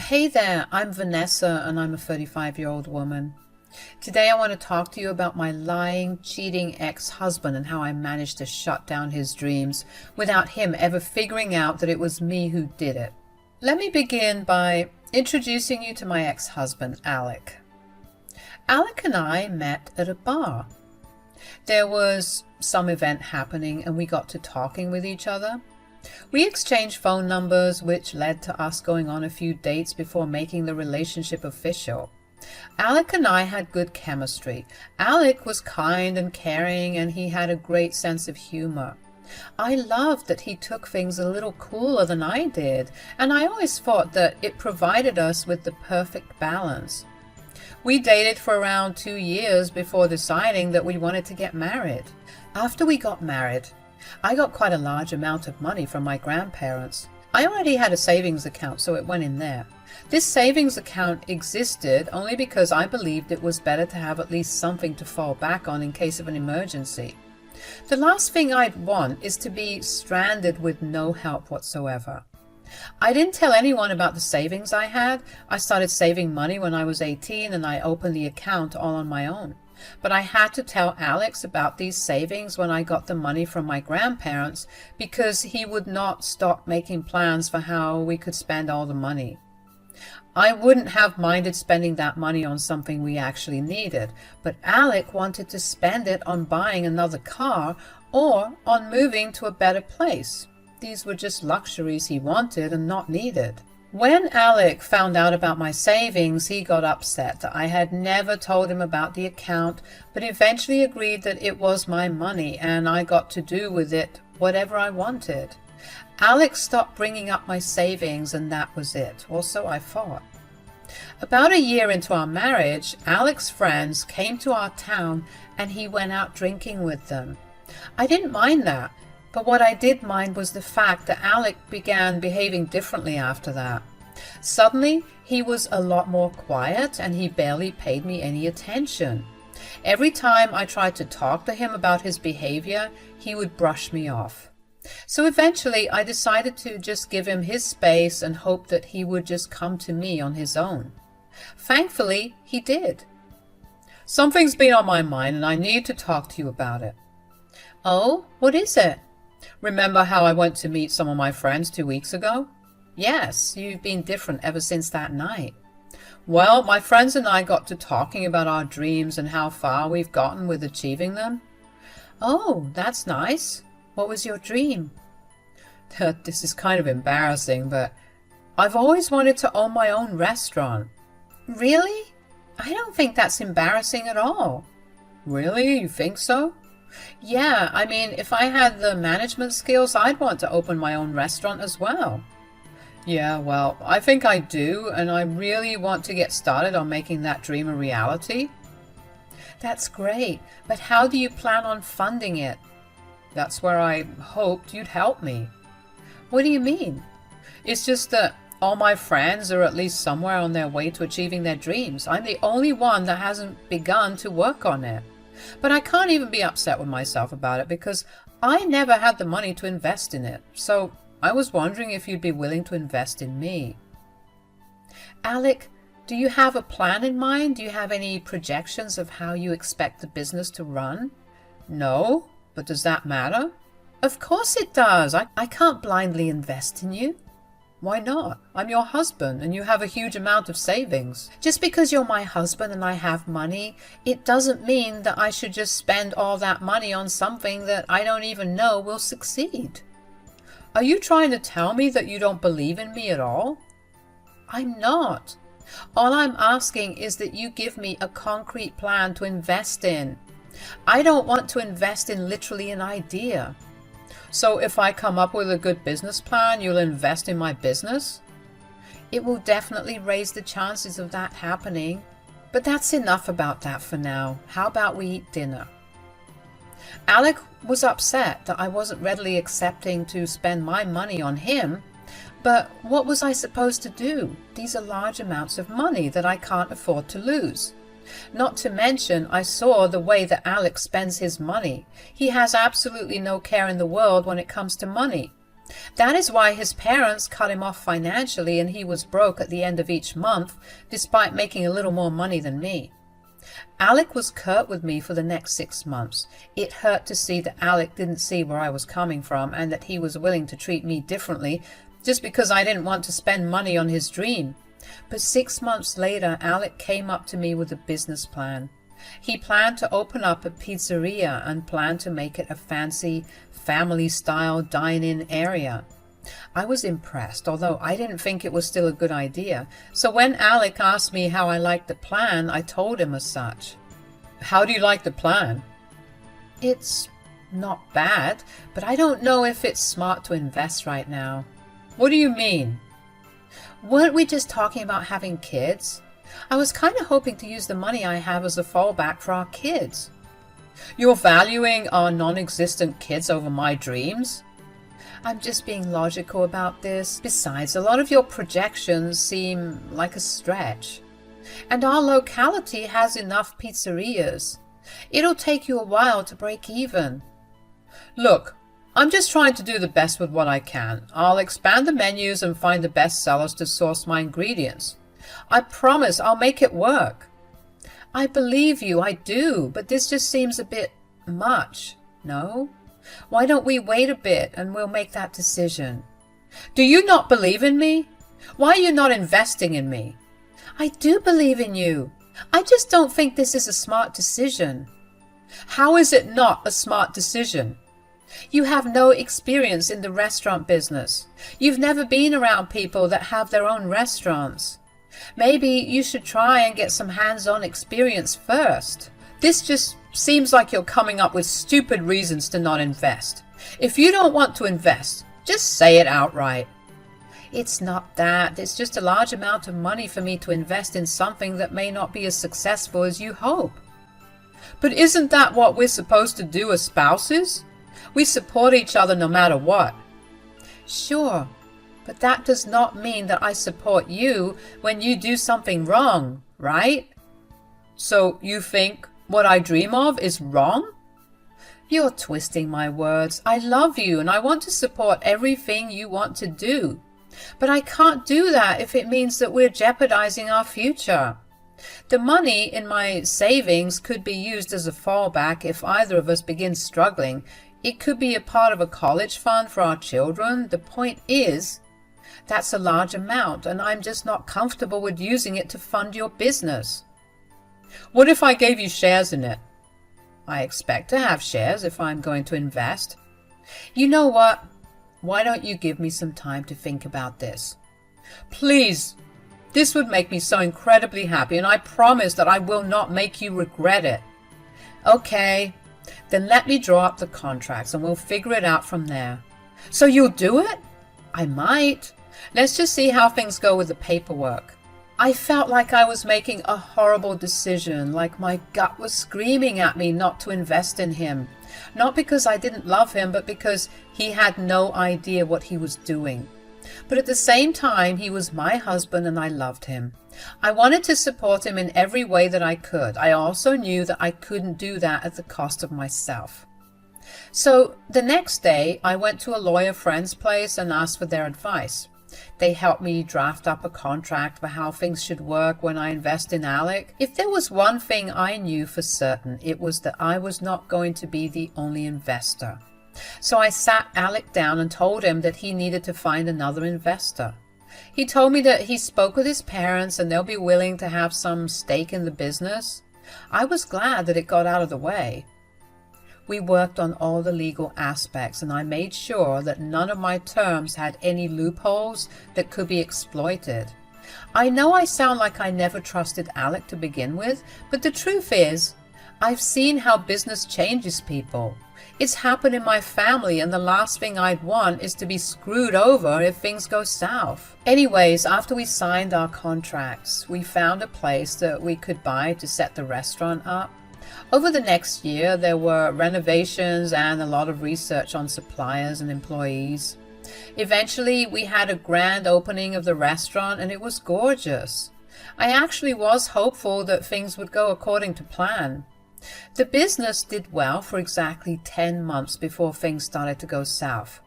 Hey there, I'm Vanessa and I'm a 35-year-old woman. Today I want to talk to you about my lying, cheating ex-husband and how I managed to shut down his dreams without him ever figuring out that it was me who did it. Let me begin by introducing you to my ex-husband, Alec. Alec and I met at a bar. There was some event happening and we got to talking with each other. We exchanged phone numbers, which led to us going on a few dates before making the relationship official. Alec and I had good chemistry. Alec was kind and caring, and he had a great sense of humor. I loved that he took things a little cooler than I did, and I always thought that it provided us with the perfect balance. We dated for around 2 years before deciding that we wanted to get married. After we got married, I got quite a large amount of money from my grandparents. I already had a savings account, so it went in there. This savings account existed only because I believed it was better to have at least something to fall back on in case of an emergency. The last thing I'd want is to be stranded with no help whatsoever. I didn't tell anyone about the savings I had. I started saving money when I was 18 and I opened the account all on my own. But I had to tell Alex about these savings when I got the money from my grandparents because he would not stop making plans for how we could spend all the money. I wouldn't have minded spending that money on something we actually needed, but Alec wanted to spend it on buying another car or on moving to a better place. These were just luxuries he wanted and not needed. When Alec found out about my savings, he got upset that I had never told him about the account, but eventually agreed that it was my money and I got to do with it whatever I wanted. Alec stopped bringing up my savings and that was it, or so I thought. About a year into our marriage, Alec's friends came to our town and he went out drinking with them. I didn't mind that. But what I did mind was the fact that Alec began behaving differently after that. Suddenly, he was a lot more quiet and he barely paid me any attention. Every time I tried to talk to him about his behavior, he would brush me off. So eventually, I decided to just give him his space and hope that he would just come to me on his own. Thankfully, he did. Something's been on my mind and I need to talk to you about it. Oh, what is it? Remember how I went to meet some of my friends 2 weeks ago? Yes, you've been different ever since that night. Well, my friends and I got to talking about our dreams and how far we've gotten with achieving them. Oh, that's nice. What was your dream? This is kind of embarrassing, but I've always wanted to own my own restaurant. Really? I don't think that's embarrassing at all. Really? You think so? Yeah, I mean, if I had the management skills, I'd want to open my own restaurant as well. Yeah, well, I think I do, and I really want to get started on making that dream a reality. That's great, but how do you plan on funding it? That's where I hoped you'd help me. What do you mean? It's just that all my friends are at least somewhere on their way to achieving their dreams. I'm the only one that hasn't begun to work on it. But I can't even be upset with myself about it because I never had the money to invest in it. So I was wondering if you'd be willing to invest in me. Alec, do you have a plan in mind? Do you have any projections of how you expect the business to run? No, but does that matter? Of course it does. I can't blindly invest in you. Why not? I'm your husband and you have a huge amount of savings. Just because you're my husband and I have money, it doesn't mean that I should just spend all that money on something that I don't even know will succeed. Are you trying to tell me that you don't believe in me at all? I'm not. All I'm asking is that you give me a concrete plan to invest in. I don't want to invest in literally an idea. So if I come up with a good business plan, you'll invest in my business? It will definitely raise the chances of that happening. But that's enough about that for now. How about we eat dinner? Alec was upset that I wasn't readily accepting to spend my money on him. But what was I supposed to do? These are large amounts of money that I can't afford to lose. Not to mention, I saw the way that Alex spends his money. He has absolutely no care in the world when it comes to money. That is why his parents cut him off financially and he was broke at the end of each month, despite making a little more money than me. Alec was curt with me for the next 6 months. It hurt to see that Alec didn't see where I was coming from and that he was willing to treat me differently just because I didn't want to spend money on his dream. But 6 months later, Alec came up to me with a business plan. He planned to open up a pizzeria and planned to make it a fancy, family-style dine-in area. I was impressed, although I didn't think it was still a good idea. So when Alec asked me how I liked the plan, I told him as such. How do you like the plan? It's not bad, but I don't know if it's smart to invest right now. What do you mean? Weren't we just talking about having kids? I was kind of hoping to use the money I have as a fallback for our kids. You're valuing our non-existent kids over my dreams? I'm just being logical about this. Besides, a lot of your projections seem like a stretch. And our locality has enough pizzerias. It'll take you a while to break even. Look, I'm just trying to do the best with what I can. I'll expand the menus and find the best sellers to source my ingredients. I promise I'll make it work. I believe you, I do, but this just seems a bit much, no? Why don't we wait a bit and we'll make that decision? Do you not believe in me? Why are you not investing in me? I do believe in you. I just don't think this is a smart decision. How is it not a smart decision? You have no experience in the restaurant business. You've never been around people that have their own restaurants. Maybe you should try and get some hands-on experience first. This just seems like you're coming up with stupid reasons to not invest. If you don't want to invest, just say it outright. It's not that. It's just a large amount of money for me to invest in something that may not be as successful as you hope. But isn't that what we're supposed to do as spouses? We support each other no matter what. Sure, but that does not mean that I support you when you do something wrong, right? So you think what I dream of is wrong? You're twisting my words. I love you and I want to support everything you want to do. But I can't do that if it means that we're jeopardizing our future. The money in my savings could be used as a fallback if either of us begins struggling. It could be a part of a college fund for our children. The point is, that's a large amount and I'm just not comfortable with using it to fund your business. What if I gave you shares in it? I expect to have shares if I'm going to invest. You know what? Why don't you give me some time to think about this? Please, this would make me so incredibly happy and I promise that I will not make you regret it. Okay, then let me draw up the contracts and we'll figure it out from there. So you'll do it? I might. Let's just see how things go with the paperwork. I felt like I was making a horrible decision, like my gut was screaming at me not to invest in him. Not because I didn't love him, but because he had no idea what he was doing. But at the same time, he was my husband and I loved him. I wanted to support him in every way that I could. I also knew that I couldn't do that at the cost of myself. So the next day, I went to a lawyer friend's place and asked for their advice. They helped me draft up a contract for how things should work when I invest in Alec. If there was one thing I knew for certain, it was that I was not going to be the only investor. So I sat Alec down and told him that he needed to find another investor. He told me that he spoke with his parents and they'll be willing to have some stake in the business. I was glad that it got out of the way. We worked on all the legal aspects and I made sure that none of my terms had any loopholes that could be exploited. I know I sound like I never trusted Alec to begin with, but the truth is, I've seen how business changes people. It's happened in my family and the last thing I'd want is to be screwed over if things go south. Anyways, after we signed our contracts, we found a place that we could buy to set the restaurant up. Over the next year, there were renovations and a lot of research on suppliers and employees. Eventually, we had a grand opening of the restaurant and it was gorgeous. I actually was hopeful that things would go according to plan. The business did well for exactly 10 months before things started to go south.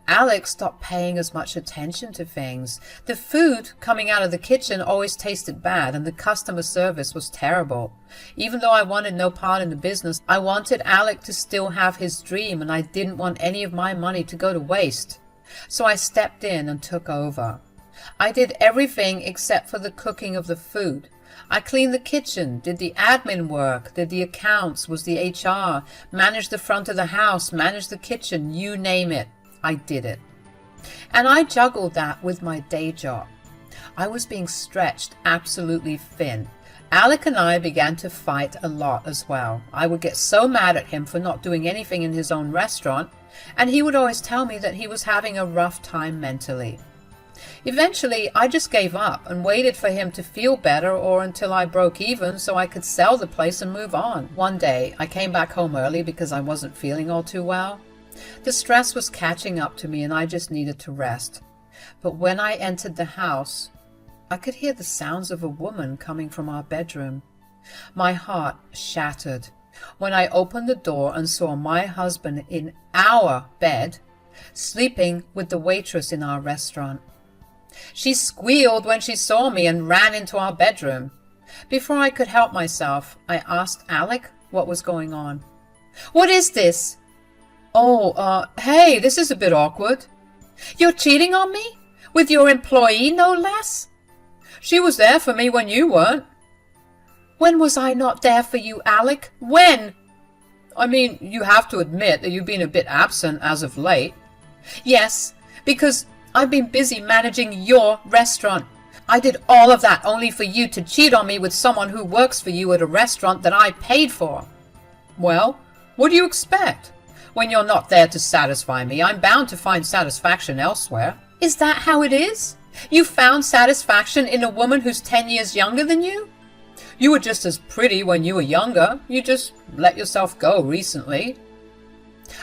Alex stopped paying as much attention to things. The food coming out of the kitchen always tasted bad, and the customer service was terrible. Even though I wanted no part in the business, I wanted Alec to still have his dream, and I didn't want any of my money to go to waste. So I stepped in and took over. I did everything except for the cooking of the food. I cleaned the kitchen, did the admin work, did the accounts, was the HR, managed the front of the house, managed the kitchen, you name it. I did it. And I juggled that with my day job. I was being stretched absolutely thin. Alec and I began to fight a lot as well. I would get so mad at him for not doing anything in his own restaurant, and he would always tell me that he was having a rough time mentally. Eventually, I just gave up and waited for him to feel better or until I broke even so I could sell the place and move on. One day, I came back home early because I wasn't feeling all too well. The stress was catching up to me and I just needed to rest. But when I entered the house, I could hear the sounds of a woman coming from our bedroom. My heart shattered when I opened the door and saw my husband in our bed, sleeping with the waitress in our restaurant. She squealed when she saw me and ran into our bedroom. Before I could help myself, I asked Alec what was going on. "What is this?" Hey, this is a bit awkward. You're cheating on me? With your employee, no less? She was there for me when you weren't. When was I not there for you, Alec? When? I mean, you have to admit that you've been a bit absent as of late. Yes, because I've been busy managing your restaurant. I did all of that only for you to cheat on me with someone who works for you at a restaurant that I paid for. Well, what do you expect? When you're not there to satisfy me, I'm bound to find satisfaction elsewhere. Is that how it is? You found satisfaction in a woman who's 10 years younger than you? You were just as pretty when you were younger. You just let yourself go recently.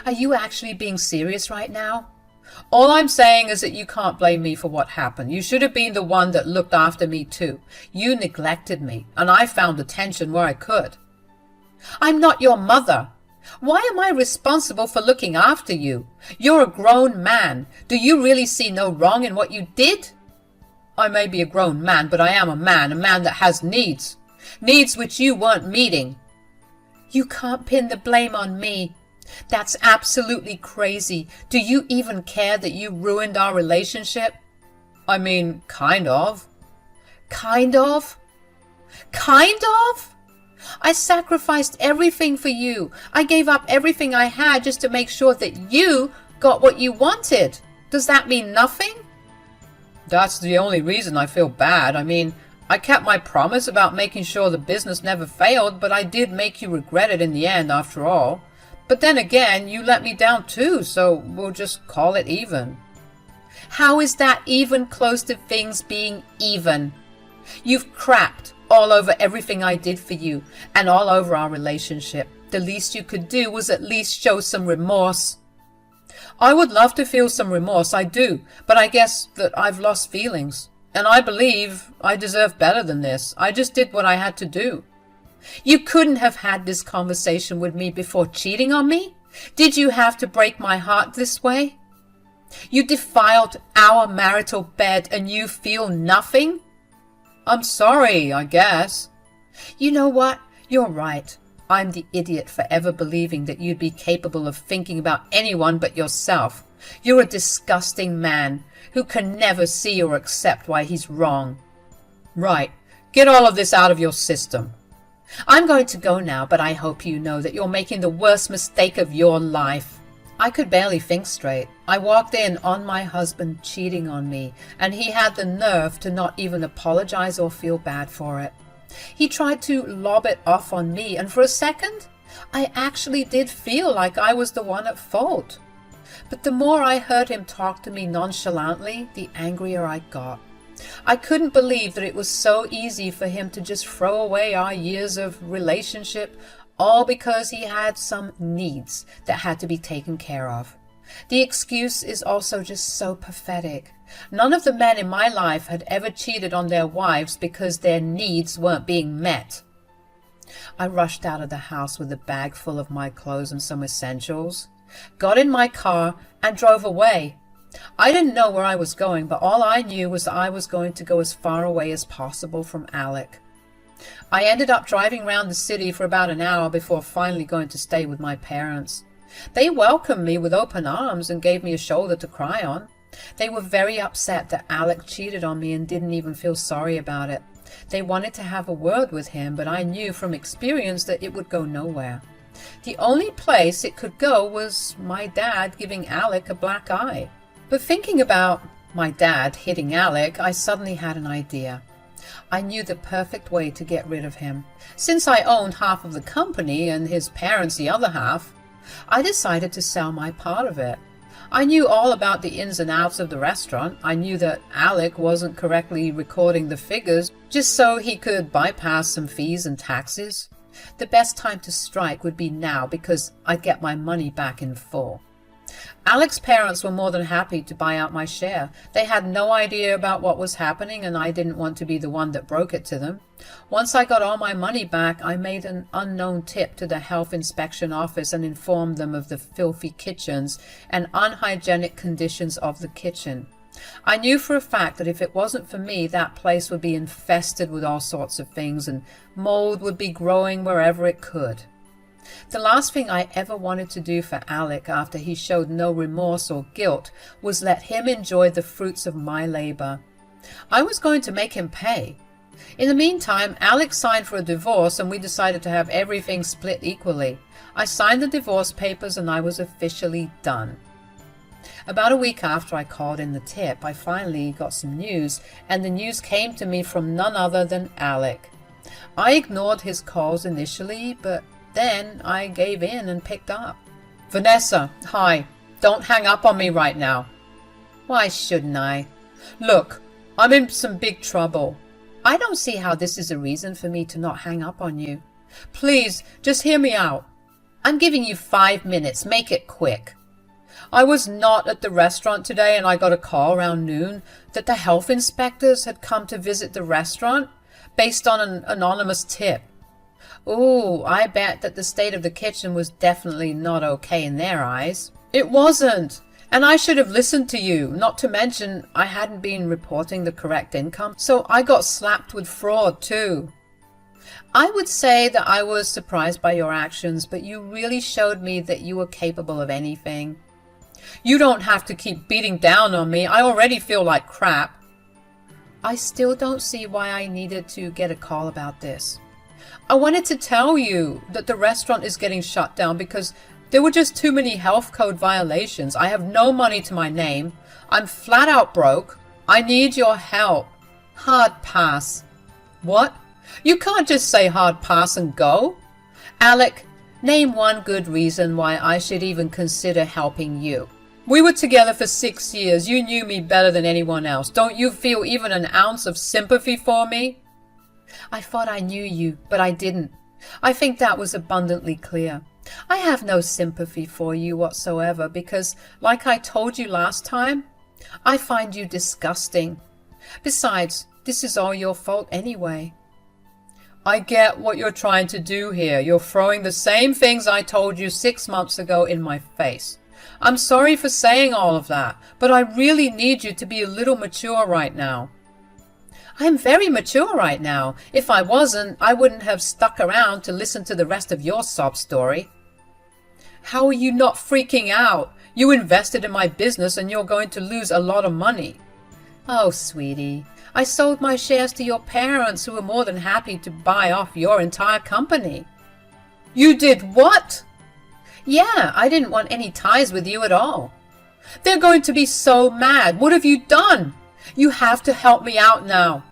Are you actually being serious right now? All I'm saying is that you can't blame me for what happened. You should have been the one that looked after me too. You neglected me, and I found attention where I could. I'm not your mother. Why am I responsible for looking after you? You're a grown man. Do you really see no wrong in what you did? I may be a grown man, but I am a man that has needs. Needs which you weren't meeting. You can't pin the blame on me. That's absolutely crazy. Do you even care that you ruined our relationship? I mean, kind of. Kind of? Kind of? I sacrificed everything for you. I gave up everything I had just to make sure that you got what you wanted. Does that mean nothing? That's the only reason I feel bad. I mean, I kept my promise about making sure the business never failed, but I did make you regret it in the end after all. But then again, you let me down too, so we'll just call it even. How is that even close to things being even? You've crapped all over everything I did for you and all over our relationship. The least you could do was at least show some remorse. I would love to feel some remorse, I do, but I guess that I've lost feelings. And I believe I deserve better than this. I just did what I had to do. You couldn't have had this conversation with me before cheating on me? Did you have to break my heart this way? You defiled our marital bed and you feel nothing? I'm sorry, I guess. You know what? You're right. I'm the idiot for ever believing that you'd be capable of thinking about anyone but yourself. You're a disgusting man who can never see or accept why he's wrong. Right. Get all of this out of your system. I'm going to go now, but I hope you know that you're making the worst mistake of your life. I could barely think straight. I walked in on my husband cheating on me, and he had the nerve to not even apologize or feel bad for it. He tried to lob it off on me, and for a second, I actually did feel like I was the one at fault. But the more I heard him talk to me nonchalantly, the angrier I got. I couldn't believe that it was so easy for him to just throw away our years of relationship, all because he had some needs that had to be taken care of. The excuse is also just so pathetic. None of the men in my life had ever cheated on their wives because their needs weren't being met. I rushed out of the house with a bag full of my clothes and some essentials. got in my car, and drove away. I didn't know where I was going, but all I knew was that I was going to go as far away as possible from Alec. I ended up driving around the city for about an hour before finally going to stay with my parents. They welcomed me with open arms and gave me a shoulder to cry on. They were very upset that Alec cheated on me and didn't even feel sorry about it. They wanted to have a word with him, but I knew from experience that it would go nowhere. The only place it could go was my dad giving Alec a black eye. But thinking about my dad hitting Alec, I suddenly had an idea. I knew the perfect way to get rid of him. Since I owned half of the company and his parents the other half, I decided to sell my part of it. I knew all about the ins and outs of the restaurant. I knew that Alec wasn't correctly recording the figures just so he could bypass some fees and taxes. The best time to strike would be now because I'd get my money back in full. Alec's parents were more than happy to buy out my share. They had no idea about what was happening, and I didn't want to be the one that broke it to them. Once I got all my money back, I made an unknown tip to the health inspection office and informed them of the filthy kitchens and unhygienic conditions of the kitchen. I knew for a fact that if it wasn't for me, that place would be infested with all sorts of things, and mold would be growing wherever it could. The last thing I ever wanted to do for Alec after he showed no remorse or guilt was let him enjoy the fruits of my labor. I was going to make him pay. In the meantime, Alec signed for a divorce and we decided to have everything split equally. I signed the divorce papers and I was officially done. About a week after I called in the tip, I finally got some news, and the news came to me from none other than Alec. I ignored his calls initially, but then I gave in and picked up. "Vanessa, hi. Don't hang up on me right now." "Why shouldn't I?" "Look, I'm in some big trouble." "I don't see how this is a reason for me to not hang up on you." "Please, just hear me out." "I'm giving you 5 minutes. Make it quick." "I was not at the restaurant today and I got a call around noon that the health inspectors had come to visit the restaurant based on an anonymous tip. Ooh, I bet that the state of the kitchen was definitely not okay in their eyes." "It wasn't. And I should have listened to you, not to mention I hadn't been reporting the correct income, so I got slapped with fraud too." "I would say that I was surprised by your actions, but you really showed me that you were capable of anything." "You don't have to keep beating down on me. I already feel like crap." "I still don't see why I needed to get a call about this." "I wanted to tell you that the restaurant is getting shut down because there were just too many health code violations. I have no money to my name. I'm flat out broke. I need your help." "Hard pass." "What? You can't just say hard pass and go." "Alec, name one good reason why I should even consider helping you." "We were together for 6 years. You knew me better than anyone else. Don't you feel even an ounce of sympathy for me?" "I thought I knew you, but I didn't. I think that was abundantly clear. I have no sympathy for you whatsoever because, like I told you last time, I find you disgusting. Besides, this is all your fault anyway." "I get what you're trying to do here. You're throwing the same things I told you 6 months ago in my face. I'm sorry for saying all of that, but I really need you to be a little mature right now." "I am very mature right now. If I wasn't, I wouldn't have stuck around to listen to the rest of your sob story." "How are you not freaking out? You invested in my business and you're going to lose a lot of money." "Oh, sweetie, I sold my shares to your parents who were more than happy to buy off your entire company." "You did what?" "Yeah, I didn't want any ties with you at all." "They're going to be so mad. What have you done? You have to help me out now."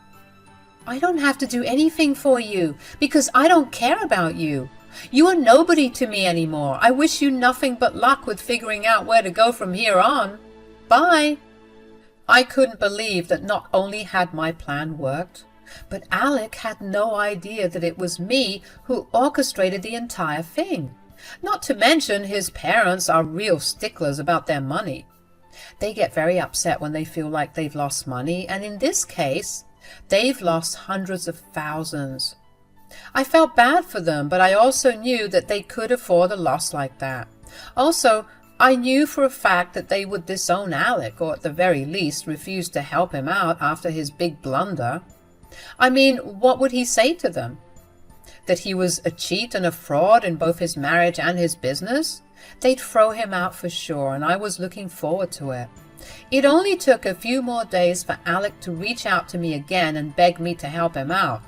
"I don't have to do anything for you because I don't care about you. You are nobody to me anymore. I wish you nothing but luck with figuring out where to go from here on. Bye." I couldn't believe that not only had my plan worked, but Alec had no idea that it was me who orchestrated the entire thing. Not to mention his parents are real sticklers about their money. They get very upset when they feel like they've lost money, and in this case, they've lost hundreds of thousands. I felt bad for them, but I also knew that they could afford a loss like that. Also, I knew for a fact that they would disown Alec, or at the very least refuse to help him out after his big blunder. I mean, what would he say to them? That he was a cheat and a fraud in both his marriage and his business? They'd throw him out for sure, and I was looking forward to it. It only took a few more days for Alec to reach out to me again and beg me to help him out.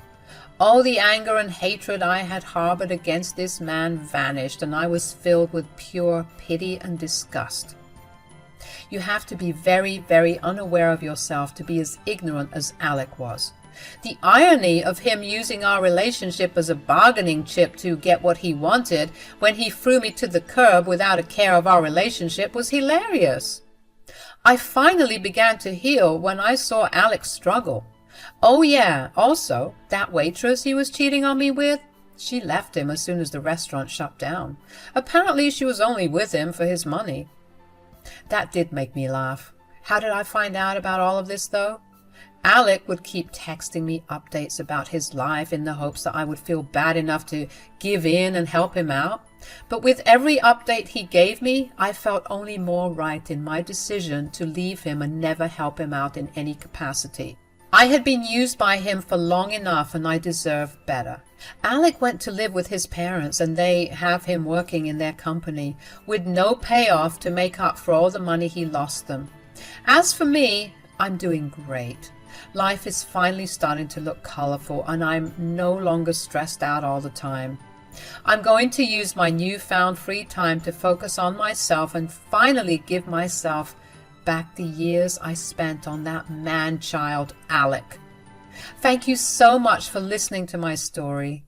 All the anger and hatred I had harbored against this man vanished, and I was filled with pure pity and disgust. You have to be very, very unaware of yourself to be as ignorant as Alec was. The irony of him using our relationship as a bargaining chip to get what he wanted when he threw me to the curb without a care of our relationship was hilarious. I finally began to heal when I saw Alec struggle. Oh yeah, also, that waitress he was cheating on me with, she left him as soon as the restaurant shut down. Apparently she was only with him for his money. That did make me laugh. How did I find out about all of this, though? Alec would keep texting me updates about his life in the hopes that I would feel bad enough to give in and help him out. But with every update he gave me, I felt only more right in my decision to leave him and never help him out in any capacity. I had been used by him for long enough, and I deserved better. Alec went to live with his parents, and they have him working in their company, with no payoff to make up for all the money he lost them. As for me, I'm doing great. Life is finally starting to look colorful, and I'm no longer stressed out all the time. I'm going to use my newfound free time to focus on myself and finally give myself back the years I spent on that man-child Alec. Thank you so much for listening to my story.